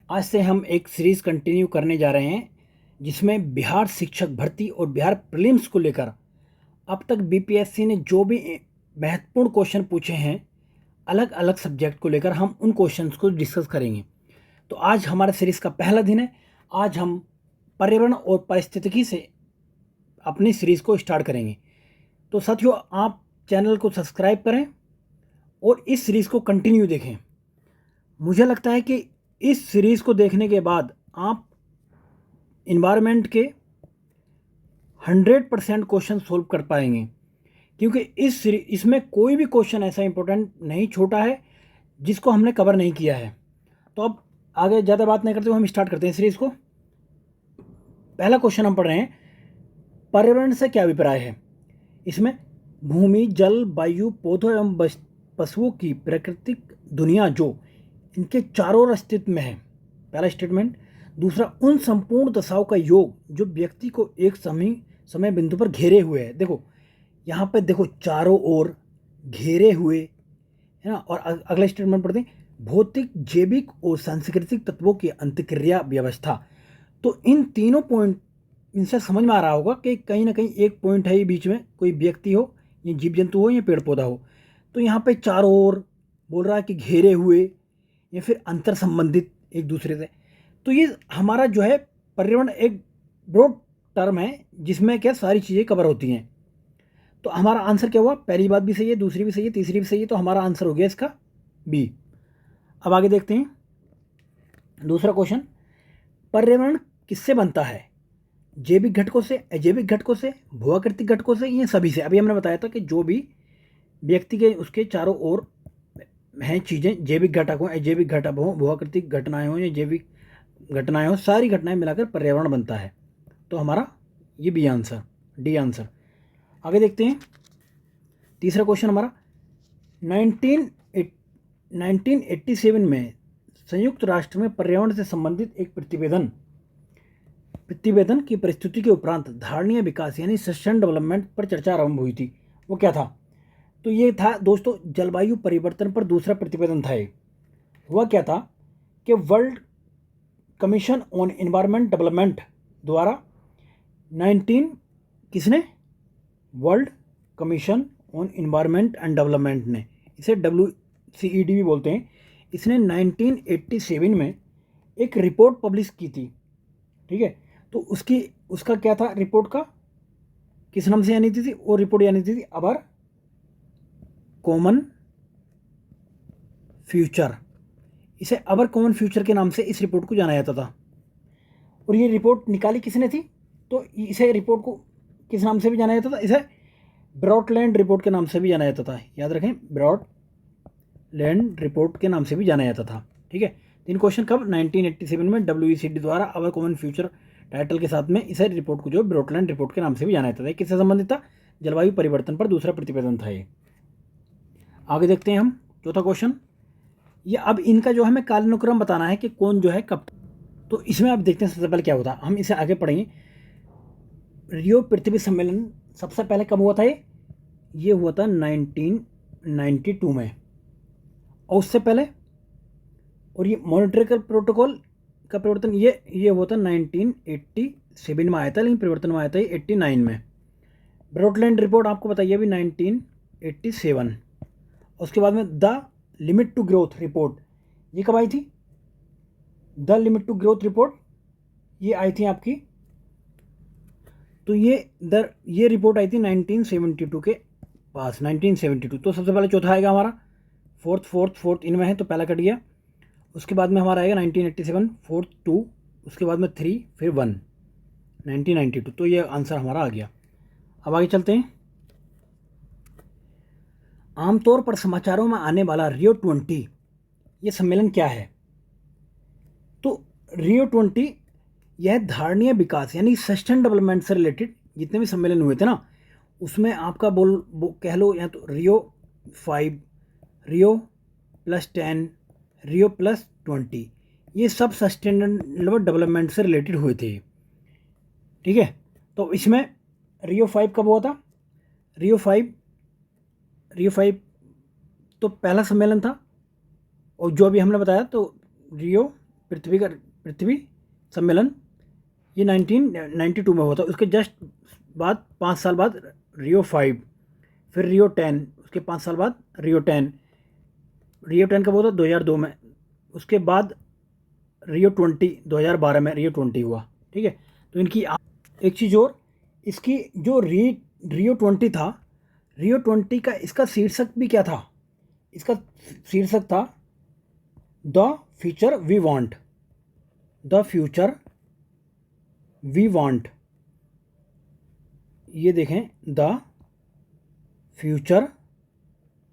आज से हम एक सीरीज़ कंटिन्यू करने जा रहे हैं जिसमें बिहार शिक्षक भर्ती और बिहार प्रीलिम्स को लेकर अब तक बीपीएससी ने जो भी महत्वपूर्ण क्वेश्चन पूछे हैं अलग अलग सब्जेक्ट को लेकर हम उन क्वेश्चंस को डिस्कस करेंगे। तो आज हमारे सीरीज़ का पहला दिन है। आज हम पर्यावरण और पारिस्थितिकी से अपनी सीरीज़ को स्टार्ट करेंगे। तो साथियों, आप चैनल को सब्सक्राइब करें और इस सीरीज़ को कंटिन्यू देखें। मुझे लगता है कि इस सीरीज़ को देखने के बाद आप इन्वायरमेंट के 100% क्वेश्चन सोल्व कर पाएंगे, क्योंकि इसमें कोई भी क्वेश्चन ऐसा इंपॉर्टेंट नहीं छोटा है जिसको हमने कवर नहीं किया है। तो अब आगे ज़्यादा बात नहीं करते हुए हम स्टार्ट करते हैं सीरीज़ को। पहला क्वेश्चन हम पढ़ रहे हैं, पर्यावरण से क्या अभिप्राय है। इसमें भूमि, जल, वायु, पौधों एवं पशुओं की प्राकृतिक दुनिया जो इनके चारों ओर अस्तित्व में है, पहला स्टेटमेंट। दूसरा, उन संपूर्ण दशाओं का योग जो व्यक्ति को एक समय बिंदु पर घेरे हुए है। देखो यहाँ पे देखो, चारों ओर घेरे हुए है ना। और अगला स्टेटमेंट पढ़ते हैं, भौतिक, जैविक और सांस्कृतिक तत्वों की अंतक्रिया व्यवस्था। तो इन तीनों पॉइंट इनसे समझ में आ रहा होगा कि कहीं ना कहीं एक पॉइंट है, ये बीच में कोई व्यक्ति हो, या जीव जंतु हो, या पेड़ पौधा हो। तो यहाँ पे चारों ओर बोल रहा है कि घेरे हुए या फिर अंतर संबंधित एक दूसरे से। तो ये हमारा जो है पर्यावरण एक ब्रॉड टर्म है जिसमें क्या सारी चीज़ें कवर होती हैं। तो हमारा आंसर क्या हुआ, पहली बात भी सही है, दूसरी भी सही है, तीसरी भी सही है। तो हमारा आंसर हो गया इसका बी। अब आगे देखते हैं दूसरा क्वेश्चन, पर्यावरण किससे बनता है। जैविक घटकों से, अजैविक घटकों से, भूआकृतिक घटकों से, ये सभी से। अभी हमने बताया था कि जो भी व्यक्ति के उसके चारों ओर हैं चीज़ें, जैविक घटक हों, अजैविक घटक हों, भूआकृतिक घटनाएं हों या जैविक घटनाएं हों, सारी घटनाएं मिलाकर पर्यावरण बनता है। तो हमारा ये बी आंसर, डी आंसर। आगे देखते हैं तीसरा क्वेश्चन हमारा, 1987 में संयुक्त राष्ट्र में पर्यावरण से संबंधित एक प्रतिवेदन की प्रस्तुति के उपरांत धारणीय विकास यानी सस्टेन डेवलपमेंट पर चर्चा आरंभ हुई थी। वो क्या था, तो ये था दोस्तों जलवायु परिवर्तन पर दूसरा प्रतिवेदन था। ये हुआ क्या था कि world commission on environment development द्वारा 19 किसने, world commission on environment and development ने, इसे WCED भी बोलते हैं, इसने 1987 में एक रिपोर्ट पब्लिश की थी। ठीक है, तो उसका क्या था, रिपोर्ट का किस नाम से यानी थी वो रिपोर्ट यानी थी अवर कॉमन फ्यूचर। इसे अवर कॉमन फ्यूचर के नाम से इस रिपोर्ट को जाना जाता था। और ये रिपोर्ट निकाली किसने थी, तो इसे रिपोर्ट को किस नाम से भी जाना जाता था, इसे ब्रॉडलैंड रिपोर्ट के नाम से भी जाना जाता था। याद रखें, ब्रॉडलैंड रिपोर्ट के नाम से भी जाना जाता था। ठीक है, तीन क्वेश्चन कब, 1987 में WCED द्वारा अवर कॉमन फ्यूचर टाइटल के साथ में इसे रिपोर्ट को जो ब्रॉडलैंड रिपोर्ट के नाम से भी जाना जाता था। किससे संबंधित था, जलवायु परिवर्तन पर दूसरा प्रतिवेदन था ये। आगे देखते हैं हम चौथा क्वेश्चन। ये अब इनका जो हमें कालानुक्रम बताना है कि कौन जो है कब। तो इसमें आप देखते हैं सबसे पहले क्या होता है, हम इसे आगे पढ़ेंगे। रियो पृथ्वी सम्मेलन सबसे पहले कब हुआ था, ये हुआ था 1992 में। और उससे पहले, और ये मॉन्ट्रियल प्रोटोकॉल का परिवर्तन ये हुआ था 1987 में आया था, लेकिन परिवर्तन में आया था 89 में। ब्रॉडलैंड रिपोर्ट आपको बताइए अभी 1987। उसके बाद में the limit to growth report, ये कब आई थी, the limit to growth report ये आई थी आपकी, तो ये रिपोर्ट आई थी 1972 के पास, 1972। तो सबसे पहले चौथा आएगा हमारा, फोर्थ इनमें है तो पहला कट गया। उसके बाद में हमारा आएगा 1987, फोर्थ 2, उसके बाद में 3, फिर 1, 1992। तो ये आंसर हमारा आ गया। अब आगे चलते हैं। आमतौर पर समाचारों में आने वाला रियो 20 ये सम्मेलन क्या है, तो रियो 20 यह धारणीय विकास यानी सस्टेन डेवलपमेंट से रिलेटेड जितने भी सम्मेलन हुए थे ना, उसमें आपका कह लो या तो रियो 5, रियो +10, रियो +20, ये सब सस्टेनेबल डेवलपमेंट से रिलेटेड हुए थे। ठीक है, तो इसमें रियो 5 कब हुआ था, रियो 5 तो पहला सम्मेलन था, और जो अभी हमने बताया तो रियो पृथ्वी सम्मेलन ये 1992 में हुआ था। उसके जस्ट बाद 5 साल बाद रियो 5, फिर रियो 10, उसके 5 साल बाद रियो 10। रियो 10 कब हुआ था? 2002 में। उसके बाद रियो 20 2012 में रियो 20 हुआ। ठीक है, तो इनकी एक चीज़ और, इसकी जो रियो 20 था, रियो 20 का इसका शीर्षक भी क्या था? इसका शीर्षक था the future we want. The future we want, ये देखें, द फ्यूचर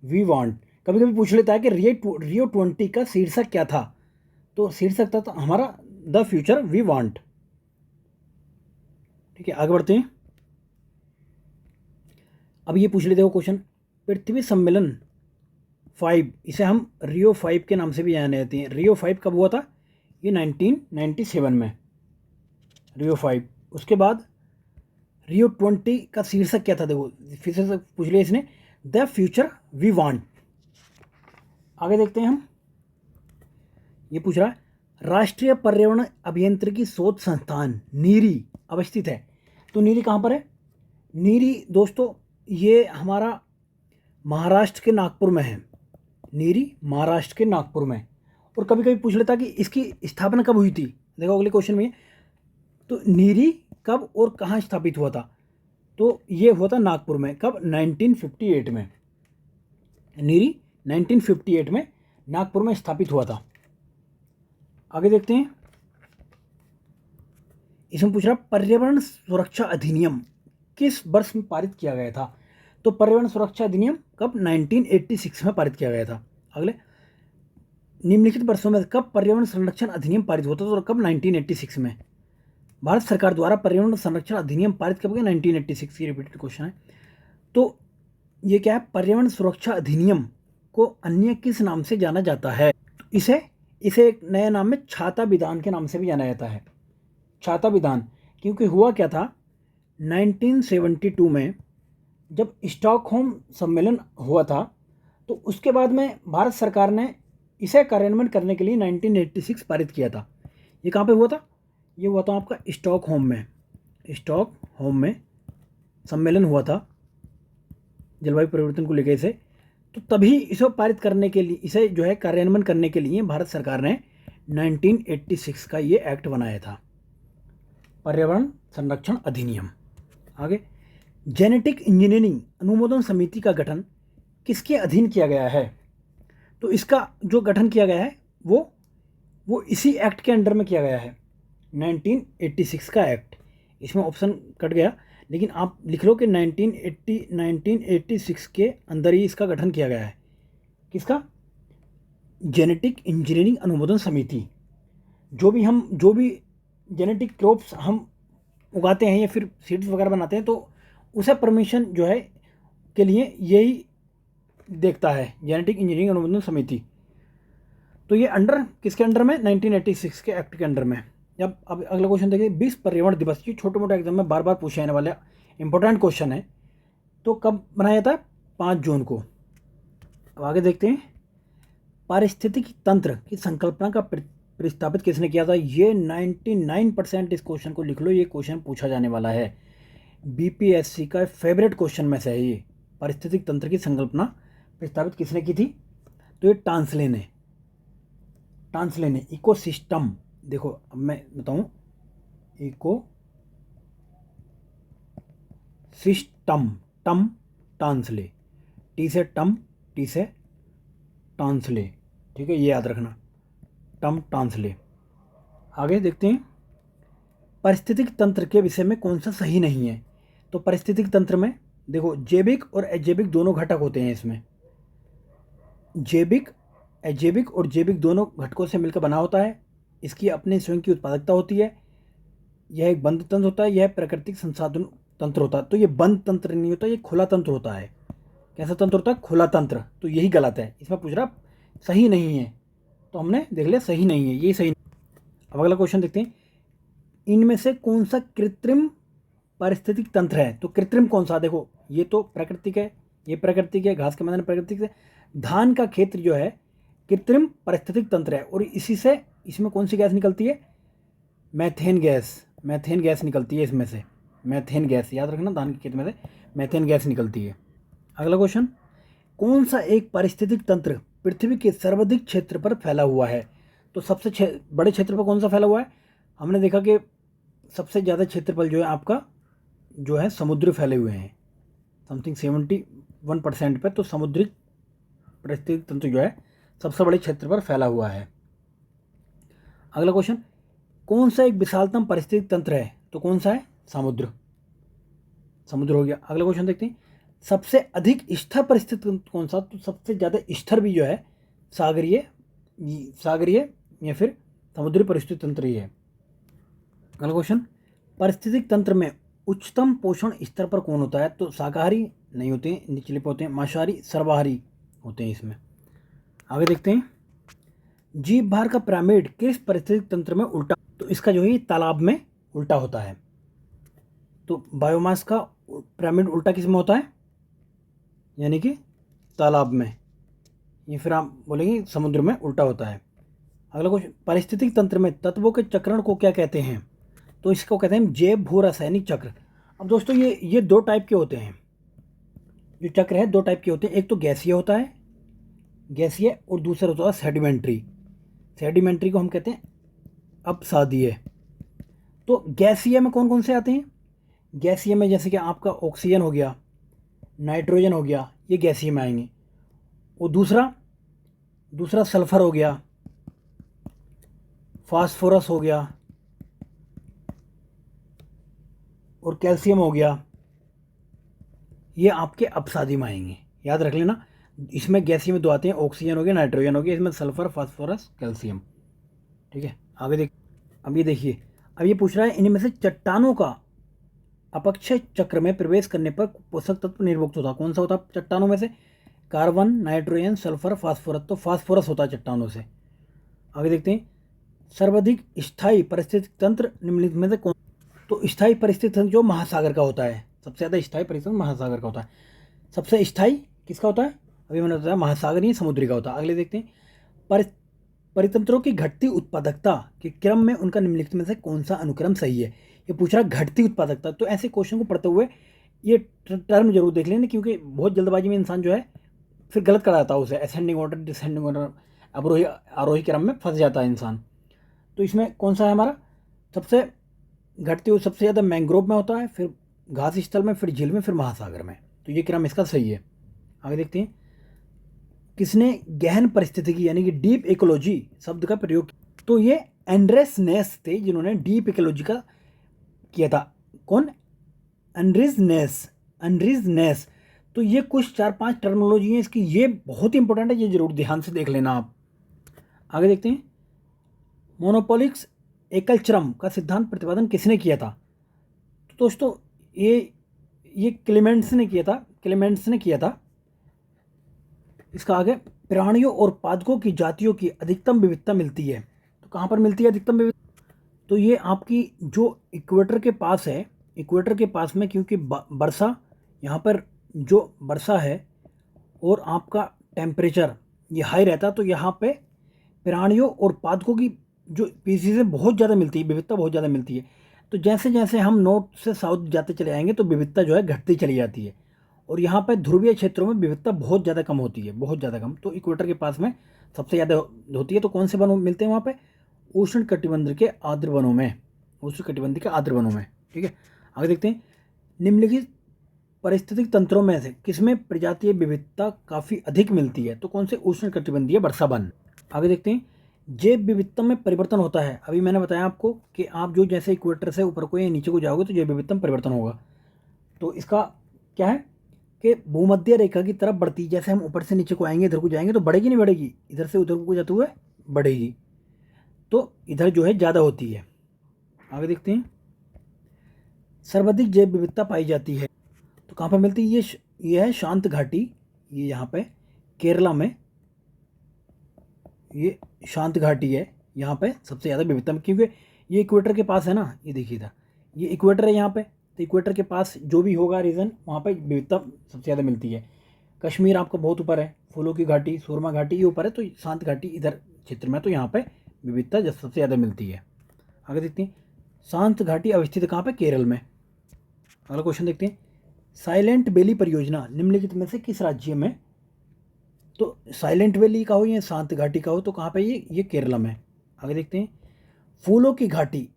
वी वांट। कभी कभी पूछ लेता है कि रियो 20 का शीर्षक क्या था, तो शीर्षक था तो हमारा द फ्यूचर वी वांट। ठीक है, आगे बढ़ते हैं। अब ये पूछ लेते हो क्वेश्चन, पृथ्वी सम्मेलन 5, इसे हम रियो 5 के नाम से भी जाने जाते हैं। रियो 5 कब हुआ था? ये 1997 में, रियो 5। उसके बाद रियो 20 का शीर्षक क्या था? देखो फिर से पूछ लिया इसने, द फ्यूचर वी वांट। आगे देखते हैं हम। ये पूछ रहा है, राष्ट्रीय पर्यावरण अभियांत्रिकी शोध संस्थान नीरी अवस्थित है। तो नीरी कहाँ पर है? नीरी दोस्तों ये हमारा महाराष्ट्र के नागपुर में है। नीरी महाराष्ट्र के नागपुर में। और कभी कभी पूछ लेता कि इसकी स्थापना कब हुई थी। देखो अगले क्वेश्चन में, तो नीरी कब और कहाँ स्थापित हुआ था? तो ये हुआ था नागपुर में। कब? 1958 में। नीरी 1958 में नागपुर में स्थापित हुआ था। आगे देखते हैं। इसमें पूछ रहा पर्यावरण सुरक्षा अधिनियम किस वर्ष में पारित किया गया था? तो पर्यावरण सुरक्षा अधिनियम कब? 1986 में पारित किया गया था। अगले, निम्नलिखित वर्षों में कब पर्यावरण संरक्षण अधिनियम पारित होता था? तो कब? 1986 में। भारत सरकार द्वारा पर्यावरण संरक्षण अधिनियम पारित कब गया? 1986। ये रिपीटेड क्वेश्चन है। तो ये क्या है? पर्यावरण सुरक्षा अधिनियम को अन्य किस नाम से जाना जाता है? इसे एक नए नाम में छाता विधान के नाम से भी जाना जाता है। छाता विधान, क्योंकि हुआ क्या था, 1972 में जब स्टॉकहोम सम्मेलन हुआ था, तो उसके बाद में भारत सरकार ने इसे कार्यान्वयन करने के लिए 1986 पारित किया था। ये कहाँ पे हुआ था? ये हुआ था आपका स्टॉकहोम में। स्टॉकहोम में सम्मेलन हुआ था जलवायु परिवर्तन को लेकर इसे। तो तभी इसे पारित करने के लिए, इसे जो है कार्यान्वयन करने के लिए भारत सरकार ने 1986 का ये एक्ट बनाया था, पर्यावरण संरक्षण अधिनियम। आगे, जेनेटिक इंजीनियरिंग अनुमोदन समिति का गठन किसके अधीन किया गया है? तो इसका जो गठन किया गया है वो इसी एक्ट के अंडर में किया गया है, 1986 का एक्ट। इसमें ऑप्शन कट गया, लेकिन आप लिख लो कि 1986 के अंदर ही इसका गठन किया गया है। किसका? जेनेटिक इंजीनियरिंग अनुमोदन समिति। जो भी जेनेटिक क्रॉप्स हम उगाते हैं या फिर सीड्स वगैरह बनाते हैं, तो उसे परमिशन जो है के लिए यही देखता है, जेनेटिक इंजीनियरिंग अनुमोदन समिति। तो ये अंडर किसके अंडर में? 1986 के एक्ट के अंडर में। अब अगला क्वेश्चन देखिए, विश्व पर्यावरण दिवस। ये छोटे मोटे एग्जाम में बार बार पूछे जाने वाले इंपॉर्टेंट क्वेश्चन है। तो कब मनाया जाता है? 5 जून को। अब आगे देखते हैं, पारिस्थितिकी तंत्र की संकल्पना का प्रस्तावित किसने किया था? ये 99% इस क्वेश्चन को लिख लो, ये क्वेश्चन पूछा जाने वाला है। बीपीएससी का फेवरेट क्वेश्चन में से है ये। पारिस्थितिक तंत्र की संकल्पना प्रस्तावित किसने की थी? तो ये टांसले ने। इकोसिस्टम, देखो अब मैं बताऊं, इकोसिस्टम, टम टांसले, टी से टम, टी से टांसले। ठीक है, ये याद रखना, टम टांसले। आगे देखते हैं, पारिस्थितिक तंत्र के विषय में कौन सा सही नहीं है? तो पारिस्थितिक तंत्र में देखो, जैविक और अजैविक दोनों घटक होते हैं। इसमें जैविक, अजैविक और जैविक दोनों घटकों से मिलकर बना होता है। इसकी अपने स्वयं की उत्पादकता होती है। यह एक बंद तंत्र होता है, यह प्राकृतिक संसाधन तंत्र होता है। तो ये बंद तंत्र नहीं होता, ये खुला तंत्र होता है। कैसा तंत्र होता है? खुला तंत्र। तो यही गलत है। इसमें पूछ रहा सही नहीं है, तो हमने देख लिया सही नहीं है, ये सही नहीं। अब अगला क्वेश्चन देखते हैं, इनमें से कौन सा कृत्रिम पारिस्थितिक तंत्र है? तो कृत्रिम कौन सा? देखो ये तो प्राकृतिक है, ये प्राकृतिक है, घास के मैदान प्राकृतिक है। धान का क्षेत्र जो है कृत्रिम पारिस्थितिक तंत्र है, और इसी से इसमें कौन सी गैस निकलती है? मैथेन गैस निकलती है इसमें से। मैथेन गैस, याद रखना, धान के खेत में से मैथेन गैस निकलती है। अगला क्वेश्चन, कौन सा एक पारिस्थितिक तंत्र पृथ्वी के सर्वाधिक क्षेत्र पर फैला हुआ है? तो सबसे बड़े क्षेत्र पर कौन सा फैला हुआ है? हमने देखा कि सबसे ज़्यादा क्षेत्रफल जो है आपका जो है समुद्र फैले हुए हैं, समथिंग 71% पर। तो समुद्री पारिस्थितिक तंत्र जो है सबसे बड़े क्षेत्र पर फैला हुआ है। अगला क्वेश्चन, कौन सा एक विशालतम पारिस्थितिक तंत्र है? तो कौन सा है? समुद्र हो गया। अगला क्वेश्चन देखते हैं, सबसे अधिक स्थिर पारिस्थितिक तंत्र कौन सा? तो सबसे ज़्यादा स्थिर भी जो है सागरीय या फिर समुद्री पारिस्थितिक तंत्र ही है। अगला क्वेश्चन, पारिस्थितिक तंत्र में उच्चतम पोषण स्तर पर कौन होता है? तो शाकाहारी नहीं होते हैं, निचले पे होते हैं, मांसाहारी, सर्वाहारी होते हैं इसमें। आगे देखते हैं, जीव भार का पिरामिड किस पारिस्थितिक तंत्र में उल्टा? तो इसका जो है तालाब में उल्टा होता है। तो बायोमास का पिरामिड उल्टा किस में होता है? यानी कि तालाब में, या फिर आप बोलेंगे समुद्र में उल्टा होता है। अगला क्वेश्चन, पारिस्थितिक तंत्र में तत्वों के चक्रण को क्या कहते हैं? तो इसको कहते हैं जैव भू रासायनिक चक्र। अब दोस्तों ये दो टाइप के होते हैं, जो चक्र है दो टाइप के होते हैं। एक तो गैसीय होता है, गैसीय, और दूसरा होता है सेडिमेंट्री। सेडिमेंट्री को हम कहते हैं अपसादीय। तो गैसीय में कौन कौन से आते हैं? गैसीय में जैसे कि आपका ऑक्सीजन हो गया, नाइट्रोजन हो गया, ये गैसीय में आएंगे। और दूसरा सल्फर हो गया, फास्फोरस हो गया, और कैल्शियम हो गया, ये आपके अपसादी में आएंगे। याद रख लेना, इसमें गैसीय में दो आते हैं, ऑक्सीजन हो गया, नाइट्रोजन हो गया, इसमें सल्फर, फास्फोरस, कैल्शियम। ठीक है, आगे देख। अब ये देखिए, अब ये पूछ रहा है इनमें से चट्टानों का अपक्षय चक्र में प्रवेश करने पर पोषक तत्व निर्मुक्त होता कौन सा होता? चट्टानों में से कार्बन, नाइट्रोजन, सल्फर, फास्फोरस। तो फास्फोरस होता है चट्टानों से। आगे देखते हैं, सर्वाधिक स्थायी पारिस्थितिक तंत्र निम्नलिखित में से कौन? तो स्थायी पारिस्थितिक तंत्र जो महासागर का होता है, सबसे ज़्यादा स्थायी पारिस्थितिक महासागर का होता है। सबसे स्थायी किसका होता है? अभी मैंने बताया महासागरीय, समुद्री का होता है। अगले देखते हैं, परितंत्रों की घटती उत्पादकता के क्रम में उनका निम्नलिखित में से कौन सा अनुक्रम सही है? ये पूछ रहा है घटती उत्पादकता। तो ऐसे क्वेश्चन को पढ़ते हुए ये टर्म जरूर देख लेना, क्योंकि बहुत जल्दबाजी में इंसान जो है फिर गलत कराता है उसे, असेंडिंग ऑर्डर, डिसेंडिंग ऑर्डर, अवरोही आरोही क्रम में फंस जाता है इंसान। तो इसमें कौन सा है हमारा? सबसे घटती हुई सबसे ज़्यादा मैंग्रोव में होता है, फिर घास स्थल में, फिर झील में, फिर महासागर में। तो ये क्रम इसका सही है। आगे देखते हैं, किसने गहन परिस्थितिकी यानी कि डीप इकोलॉजी शब्द का प्रयोग किया? तो ये एंड्रेस नेस थे जिन्होंने डीप इकोलॉजी का किया था। कौन? एंड्रीज नेस। तो ये कुछ 4-5 टर्मिनोलॉजी है इसकी, ये बहुत ही इंपॉर्टेंट है, ये जरूर ध्यान से देख लेना आप। आगे देखते हैं, मोनोपोलिक्स एकलचरम का सिद्धांत प्रतिपादन किसने किया था? तो दोस्तों ये क्लेमेंट्स ने किया था। इसका आगे, प्राणियों और पादपों की जातियों की अधिकतम विविधता मिलती है। तो कहाँ पर मिलती है अधिकतम विविधता? तो ये आपकी जो इक्वेटर के पास है, इक्वेटर के पास में, क्योंकि वर्षा यहाँ पर जो वर्षा है और आपका टेम्परेचर ये हाई रहता है, तो यहाँ पे प्राणियों और पादपों की जो स्पीसीज़ बहुत ज़्यादा मिलती है, विविधता बहुत ज़्यादा मिलती है। तो जैसे जैसे हम नॉर्थ से साउथ जाते चले आएंगे तो विविधता जो है घटती चली जाती है, और यहाँ पर ध्रुवीय क्षेत्रों में विविधता बहुत ज़्यादा कम होती है, बहुत ज़्यादा कम। तो इक्वेटर के पास में सबसे ज़्यादा होती है। तो कौन से वन मिलते हैं वहाँ पे? उष्ण कटिबंध के आर्द्र वनों में, उष्ण कटिबंध के आर्द्र वनों में। ठीक है, आगे देखते हैं, निम्नलिखित पारिस्थितिक तंत्रों में से किसमें प्रजातीय विविधता काफ़ी अधिक मिलती है? तो कौन से? उष्ण कटिबंधीय वर्षा वन। आगे देखते हैं, जैव विविधता में परिवर्तन होता है। अभी मैंने बताया आपको कि आप जो जैसे इक्वेटर से ऊपर को या नीचे को जाओगे तो जैव विविधता में परिवर्तन होगा। तो इसका क्या है कि भूमध्य रेखा की तरफ बढ़ती, जैसे हम ऊपर से नीचे को आएंगे, इधर को जाएंगे तो बढ़ेगी नहीं बढ़ेगी? इधर से उधर को जाते हुए बढ़ेगी, तो इधर जो है ज़्यादा होती है। आगे देखते हैं, सर्वाधिक जैव विविधता पाई जाती है तो कहाँ पर मिलती है? ये है शांत घाटी, ये यहाँ पे केरला में ये शांत घाटी है, यहाँ पे सबसे ज़्यादा विविधता, क्योंकि ये इक्वेटर के पास है ना। ये देखिए इधर ये इक्वेटर है यहाँ पे, तो इक्वेटर के पास जो भी होगा रीजन, वहाँ पे विविधता सबसे ज़्यादा मिलती है। कश्मीर आपका बहुत ऊपर है, फूलों की घाटी, सुरमा घाटी ये ऊपर है, तो शांत घाटी इधर क्षेत्र में, तो यहाँ पे विविधता सबसे ज़्यादा मिलती है। आगे देखते हैं, शांत घाटी अवस्थित कहाँ पे? केरल में। अगला क्वेश्चन देखते हैं, साइलेंट वैली परियोजना निम्नलिखित में से किस राज्य में? तो साइलेंट वैली का हो या शांत घाटी का हो, तो कहाँ पे? ये केरला में। आगे देखते हैं, फूलों की घाटी,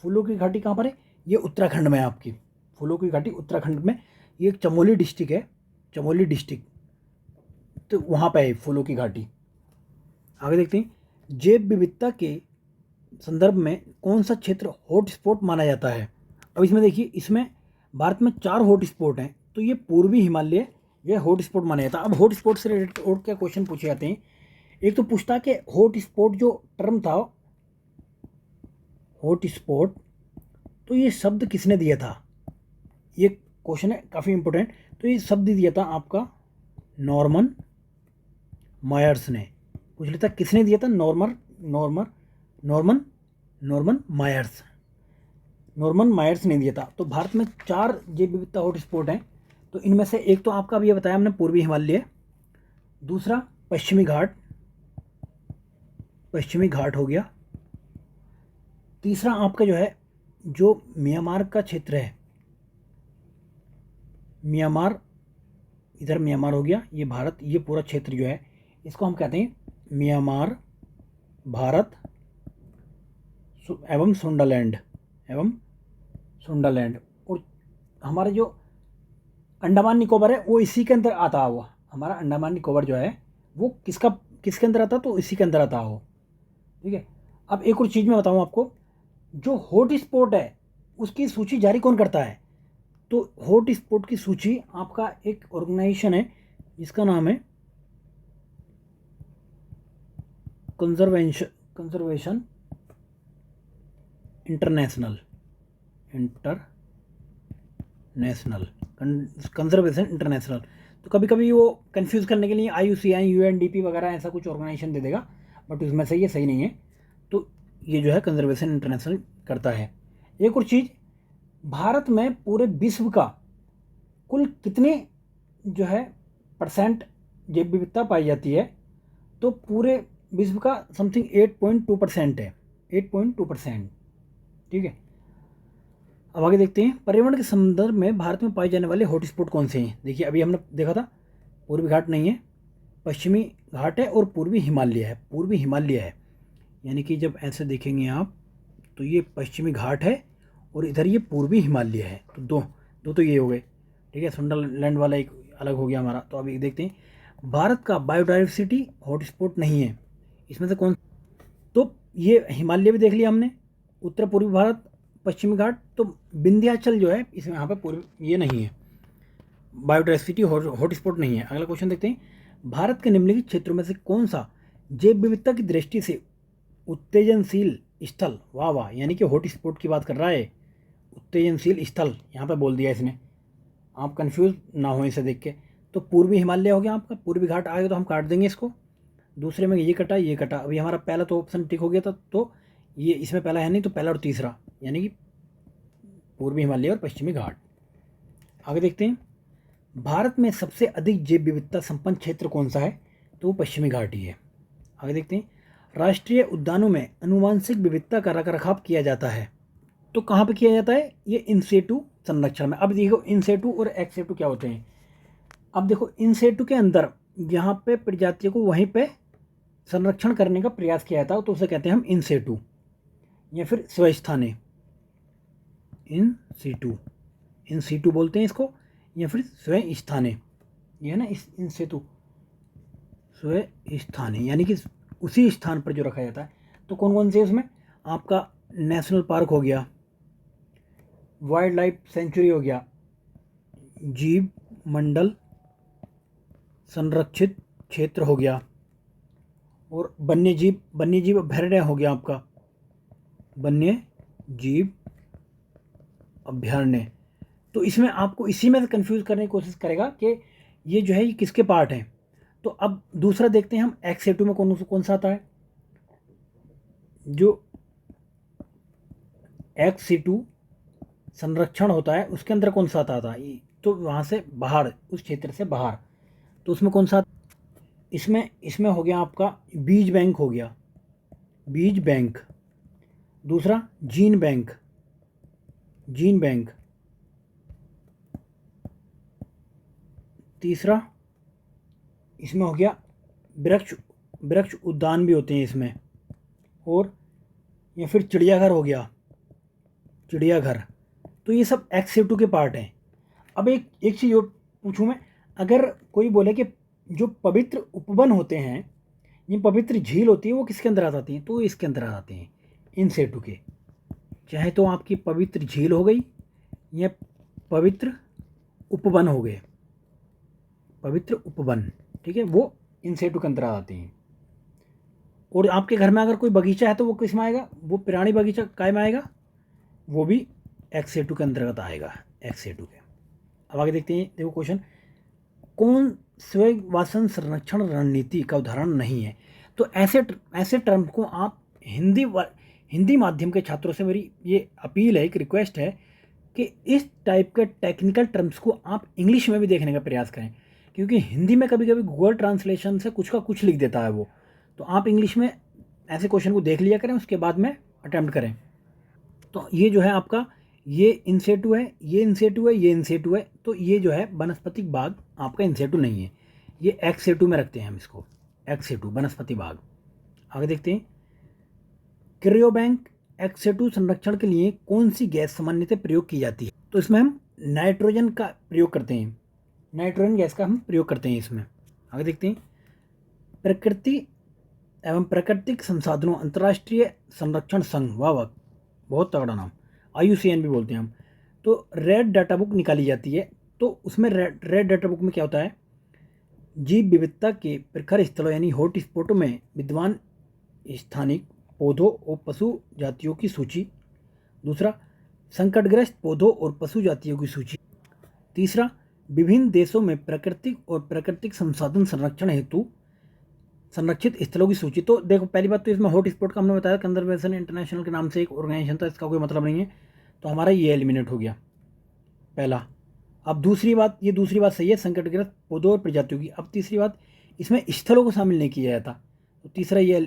फूलों की घाटी कहाँ पर है? ये उत्तराखंड में है आपकी। फूलों की घाटी उत्तराखंड में, ये एक चमोली डिस्ट्रिक्ट है, चमोली डिस्ट्रिक्ट, तो वहाँ पे है फूलों की घाटी। आगे देखते हैं, जैव विविधता के संदर्भ में कौन सा क्षेत्र हॉटस्पॉट माना जाता है? अब इसमें देखिए, इसमें भारत में 4 हॉटस्पॉट हैं, तो ये पूर्वी हिमालय जो है हॉटस्पॉट माना जाता है। अब हॉटस्पॉट से रिलेटेड और क्या क्वेश्चन पूछे जाते हैं? एक तो पूछता है कि हॉटस्पॉट जो टर्म था, हॉटस्पॉट, तो ये शब्द किसने दिया था? ये क्वेश्चन है काफ़ी इंपॉर्टेंट। तो ये शब्द दिया था आपका नॉर्मन मायर्स ने। पूछ लेता किसने दिया था? नॉर्मन मायर्स ने दिया था। तो भारत में 4 जैव विविधता हॉटस्पॉट हैं। तो इनमें से एक तो आपका अभी बताया हमने पूर्वी हिमालय, दूसरा पश्चिमी घाट हो गया, तीसरा आपका जो है जो म्यांमार का क्षेत्र है, म्यांमार, इधर म्यांमार हो गया, ये भारत, ये पूरा क्षेत्र जो है इसको हम कहते हैं म्यांमार, भारत एवं सुंडालैंड, और हमारा जो अंडमान निकोबार है वो इसी के अंदर आता हुआ। हमारा अंडमान निकोबार जो है वो किसके अंदर आता? तो इसी के अंदर आता हो। ठीक है। अब एक और चीज़ मैं बताऊँ आपको, जो हॉट स्पॉट है उसकी सूची जारी कौन करता है? तो हॉट स्पॉट की सूची आपका एक ऑर्गेनाइजेशन है जिसका नाम है कंजर्वेशन इंटरनेशनल, कंजर्वेशन इंटरनेशनल। तो कभी कभी वो कंफ्यूज करने के लिए IUCN UNDP वगैरह ऐसा कुछ ऑर्गेनाइजेशन दे देगा, बट उसमें से ये सही नहीं है। तो ये जो है कंजर्वेशन इंटरनेशनल करता है। एक और चीज़, भारत में पूरे विश्व का कुल कितने जो है परसेंट जैव विविधता पाई जाती है? तो पूरे विश्व का समथिंग 8.2% है, 8.2%। ठीक है। अब आगे देखते हैं, पर्यावरण के संदर्भ में भारत में पाए जाने वाले हॉटस्पॉट कौन से हैं? देखिए अभी हमने देखा था पूर्वी घाट नहीं है, पश्चिमी घाट है और पूर्वी हिमालय है। यानी कि जब ऐसे देखेंगे आप तो ये पश्चिमी घाट है और इधर ये पूर्वी हिमालय है। तो दो तो ये हो गए। ठीक है, सुंदरलैंड वाला एक अलग हो गया हमारा। तो अभी देखते हैं, भारत का बायोडाइवर्सिटी हॉटस्पॉट नहीं है, इसमें से कौन? तो ये हिमालय भी देख लिया हमने, उत्तर पूर्वी भारत, पश्चिमी घाट। तो विंध्याचल जो है इसमें यहाँ पे पूर्व ये नहीं है, बायोडाइवर्सिटी हॉटस्पॉट नहीं है। अगला क्वेश्चन देखते हैं, भारत के निम्नलिखित क्षेत्रों में से कौन सा जैव विविधता की दृष्टि से उत्तेजनशील स्थल? वाह, यानी कि हॉटस्पॉट की बात कर रहा है, उत्तेजनशील स्थल यहाँ पे बोल दिया इसने, आप कंफ्यूज ना हो इसे देख के। तो पूर्वी हिमालय हो गया आपका, पूर्वी घाट आ गया तो हम काट देंगे इसको। दूसरे में ये कटा। अभी हमारा पहला तो ऑप्शन टिक हो गया था, तो ये इसमें पहला है नहीं, तो पहला और तीसरा यानी कि पूर्वी हिमालय और पश्चिमी घाट। आगे देखते हैं, भारत में सबसे अधिक जैव विविधता संपन्न क्षेत्र कौन सा है? तो वो पश्चिमी घाट ही है। आगे देखते हैं, राष्ट्रीय उद्यानों में अनुवांशिक विविधता का रखरखाव किया जाता है, तो कहाँ पे किया जाता है? ये इनसेटू संरक्षण में। अब देखो इनसेटू और एक्सेटू क्या होते हैं। अब देखो इनसेटू के अंदर यहाँ पे प्रजातियों को वहीं पे संरक्षण करने का प्रयास किया जाता है, तो उसे कहते हैं हम इनसेटू या फिर स्वस्थाने, इन सीटू बोलते हैं इसको, या फिर स्वस्थाने, ये है ना इनसेटू, स्वस्थाने यानी कि उसी स्थान पर जो रखा जाता है। तो कौन कौन से उसमें? आपका नेशनल पार्क हो गया, वाइल्ड लाइफ सेंचुरी हो गया, जीव मंडल संरक्षित क्षेत्र हो गया, और वन्य जीव अभयारण्य हो गया आपका, वन्य जीव अभयारण्य। तो इसमें आपको इसी में से कंफ्यूज करने की कोशिश करेगा कि ये जो है ये किसके पार्ट हैं। तो अब दूसरा देखते हैं हम, एक्सेटू में कौन सा आता है? जो एक्सेटू संरक्षण होता है उसके अंदर कौन सा आता है? तो वहाँ से बाहर, उस क्षेत्र से बाहर, तो उसमें कौन सा? इसमें इसमें हो गया आपका बीज बैंक हो गया, बीज बैंक। दूसरा जीन बैंक, जीन बैंक। तीसरा इसमें हो गया वृक्ष, वृक्ष उद्यान भी होते हैं इसमें। और या फिर चिड़ियाघर हो गया, चिड़ियाघर। तो ये सब एक्स-2 के पार्ट हैं। अब एक एक चीज़ और पूछूं मैं, अगर कोई बोले कि जो पवित्र उपवन होते हैं, ये पवित्र झील होती है, वो किसके अंदर आ जाती हैं? तो इसके अंदर आ जाती हैं, इन सेटू के। चाहे तो आपकी पवित्र झील हो गई या पवित्र उपवन हो गए, पवित्र उपवन, ठीक है, वो इन सेटू के अंदर आ जाती हैं। और आपके घर में अगर कोई बगीचा है तो वो किस में आएगा? वो प्राणी बगीचा काय में आएगा? वो भी एक्स-2 के अंतर्गत आएगा, एक्स-2 के। अब आगे देखते हैं, देखो क्वेश्चन, कौन स्वयंवासन संरक्षण रणनीति का उदाहरण नहीं है? तो ऐसे टर्म को आप हिंदी माध्यम के छात्रों से मेरी ये अपील है, एक रिक्वेस्ट है कि इस टाइप के टेक्निकल टर्म्स को आप इंग्लिश में भी देखने का प्रयास करें, क्योंकि हिंदी में कभी कभी गूगल ट्रांसलेशन से कुछ का कुछ लिख देता है वो। तो आप इंग्लिश में ऐसे क्वेश्चन को देख लिया करें, उसके बाद में अटैम्प्ट करें। तो ये जो है आपका, ये इंसेटू है, ये इंसेटू है, ये इंसेटू है। तो ये जो है वनस्पतिक बाग आपका इंसेटू नहीं है, ये एक्स-2 में रखते हैं हम इसको, एक्स-2 वनस्पति बाग। आगे देखते हैं, क्रियोबैंक एक्स-2 संरक्षण के लिए कौन सी गैस सामान्यतः प्रयोग की जाती है? तो इसमें हम नाइट्रोजन का प्रयोग करते हैं, नाइट्रोजन गैस का हम प्रयोग करते हैं इसमें। आगे देखते हैं, प्रकृति एवं प्राकृतिक संसाधनों अंतर्राष्ट्रीय संरक्षण संघ, वाह वाह, बहुत तगड़ा नाम, IUCN भी बोलते हैं हम। तो रेड डाटा बुक निकाली जाती है। तो उसमें रेड डाटा बुक में क्या होता है? जीव विविधता के प्रखर स्थलों यानी हॉट स्पॉटों में विद्यमान स्थानिक पौधों और पशु जातियों की सूची। दूसरा, संकटग्रस्त पौधों और पशु जातियों की सूची। तीसरा, विभिन्न देशों में प्राकृतिक और प्राकृतिक संसाधन संरक्षण हेतु संरक्षित स्थलों की सूची। तो देखो, पहली बात तो इसमें हॉट स्पॉट का हमने बताया, कंजर्वेशन इंटरनेशनल के नाम से एक ऑर्गेनाइजेशन था, इसका कोई मतलब नहीं है, तो हमारा ये एलिमिनेट हो गया पहला। अब दूसरी बात, ये दूसरी बात सही है, संकटग्रस्त पौधों और प्रजातियों की। अब तीसरी बात, इसमें स्थलों को शामिल नहीं किया जाता, तो तीसरा ये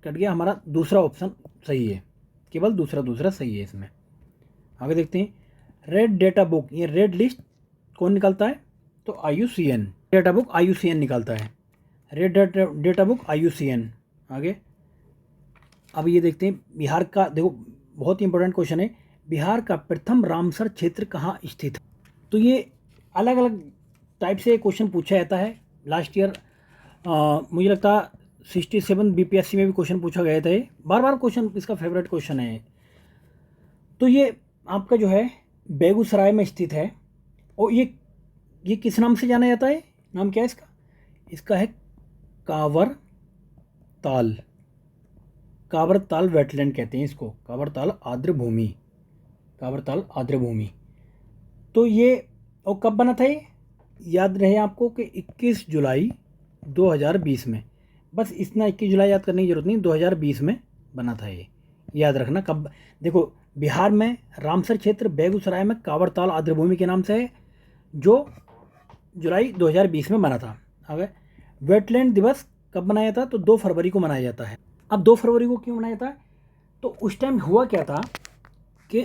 कट गया, हमारा दूसरा ऑप्शन सही है, केवल दूसरा सही है इसमें। आगे देखते हैं, रेड डेटा बुक, ये रेड लिस्ट कौन निकालता है? तो IUCN, डेटा बुक IUCN निकालता है, रेड डेटा बुक IUCN। आगे अब ये देखते हैं, बिहार का, देखो बहुत ही इंपॉर्टेंट क्वेश्चन है, बिहार का प्रथम रामसर क्षेत्र कहाँ स्थित है? तो ये अलग अलग टाइप से क्वेश्चन पूछा जाता है। लास्ट ईयर मुझे लगता है 67 BPSC में भी क्वेश्चन पूछा गया था, ये बार बार क्वेश्चन, इसका फेवरेट क्वेश्चन है। तो ये आपका जो है बेगूसराय में स्थित है। और ये किस नाम से जाना जाता है? नाम क्या है इसका? इसका है कांवर ताल, कांवर ताल वेटलैंड कहते हैं इसको, कांवर ताल आर्द्र भूमि, कांवर ताल आर्द्र भूमि। तो ये, और कब बना था ये? याद रहे आपको कि 21 जुलाई 2020 में, बस इतना 21 जुलाई याद करने की जरूरत नहीं, 2020 में बना था ये, याद रखना कब। देखो, बिहार में रामसर क्षेत्र, बेगूसराय में कांवर ताल आर्द्र भूमि के नाम से है, जो जुलाई 2020 में बना था। आगे, वेटलैंड दिवस कब मनाया था? तो 2 फरवरी को मनाया जाता है। अब 2 फरवरी को क्यों मनाया जाता है? तो उस टाइम हुआ क्या था कि